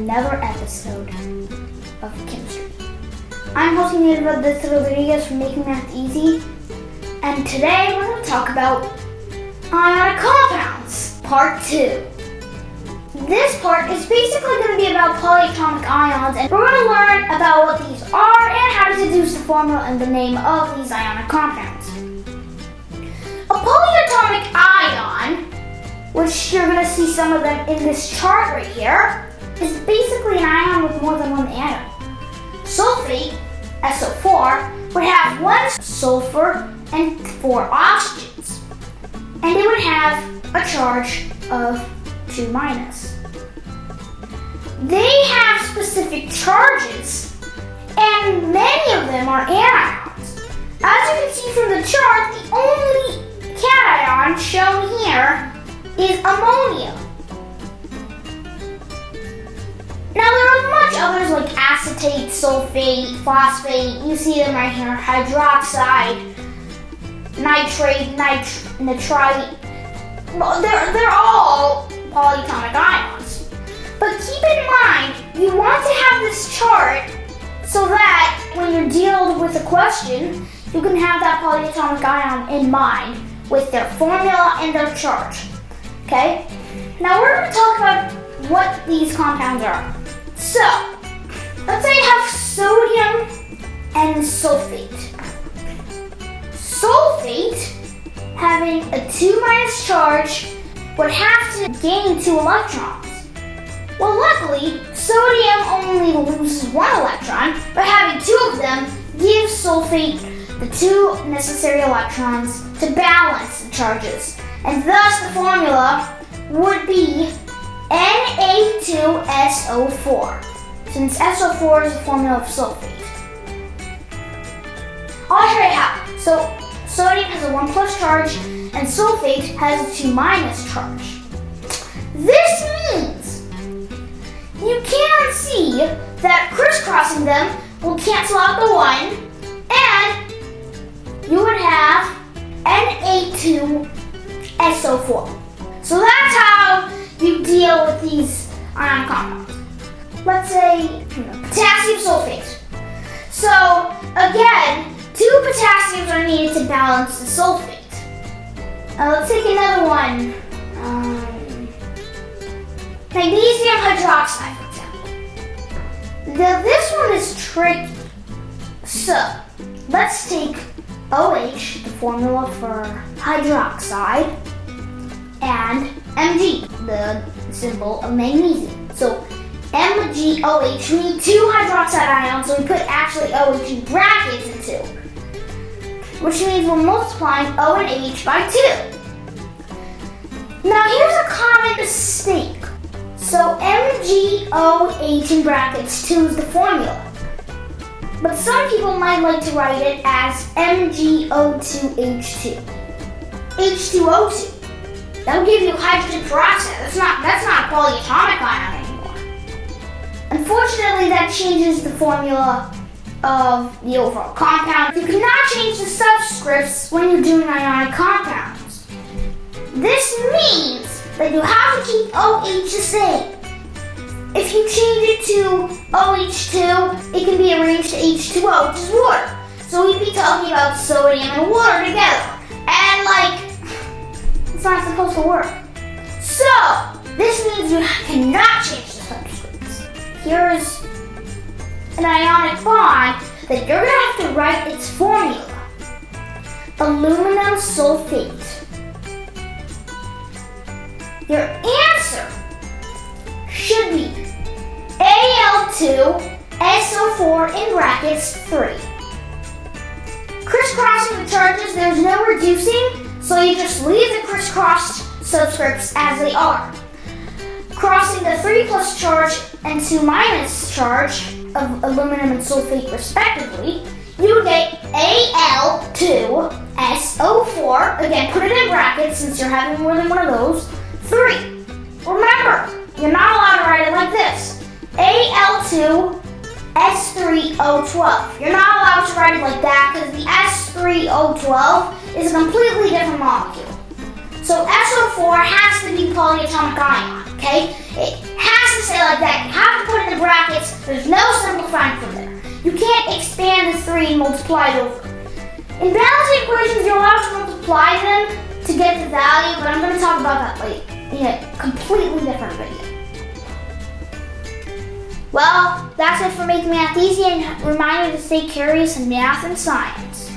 another episode of chemistry. I'm hosting this Rodriguez from Making Math Easy, and today we're going to talk about ionic compounds, part 2. This part is basically going to be about polyatomic ions, and we're going to learn about what these are and how to deduce the formula and the name of these ionic compounds. A polyatomic ion, which you're going to see some of them in this chart right here, is basically an ion with more than one atom. Sulfate, SO4, would have 1 sulfur and 4 oxygens, and it would have a charge of 2 minus. They have specific charges, and many of them are anions. As you can see from the chart, the only cation shown here is ammonia. Now there are much others like acetate, sulfate, phosphate. You see them right here, hydroxide, nitrate, nitrite. Well, they're all polyatomic ions. But keep in mind, you want to have this chart so that when you're dealing with a question, you can have that polyatomic ion in mind with their formula and their charge. Okay? Now we're going to talk about what these compounds are. So, let's say you have sodium and sulfate. Sulfate, having a 2 minus charge, would have to gain 2 electrons. Well, luckily, sodium only loses 1 electron, but having 2 of them gives sulfate the 2 necessary electrons to balance the charges. And thus the formula would be Na2SO4, since SO4 is the formula of sulfate. I'll show you how. So sodium has a 1 plus charge, and sulfate has a 2 minus charge. This means you can see that crisscrossing them will cancel out the 1, and you would have Na2SO4. So that's how you deal with these ionic compounds. Let's say potassium sulfate. So again, 2 potassiums are needed to balance the sulfate. Let's take another one. Magnesium hydroxide, for example. Now this one is tricky. So let's take OH, the formula for hydroxide, and Mg, the symbol of magnesium. So MgOH, we need 2 hydroxide ions, so we put actually OH in brackets in 2, which means we're multiplying O and H by 2. Now here's a common mistake. So MgOH in brackets 2 is the formula. But some people might like to write it as MgO2H2. H2O2. That would give you hydrogen peroxide. That's not a polyatomic ion anymore. Unfortunately, that changes the formula of the overall compound. You cannot change the subscripts when you're doing ionic compounds. This means that you have to keep OH the same. If you change it to OH2, it can be arranged to H2O, which is water. So we'd be talking about sodium and water together. And it's not supposed to work. So this means you cannot change the subscripts. Here's an ionic bond that you're going to have to write its formula. Aluminum sulfate. Your answer should be Al2SO4 in brackets 3. Crisscrossing the charges, there's no reducing, so you just leave the crisscrossed subscripts as they are. Crossing the 3 plus charge and 2 minus charge of aluminum and sulfate respectively, you get Al2SO4, again put it in brackets since you're having more than one of those, 3. Remember, you're not allowed to write it like this. Al2S3O12. You're not allowed to write it like that because the S3O12 is a completely different molecule. So SO4 has to be polyatomic ion, okay? It has to say like that. You have to put it brackets. There's no simplifying from there. You can't expand this 3 and multiply it over. In balancing equations, you'll have to multiply them to get the value, but I'm going to talk about that later in a completely different video. Well, that's it for making math easy, and remind you to stay curious in math and science.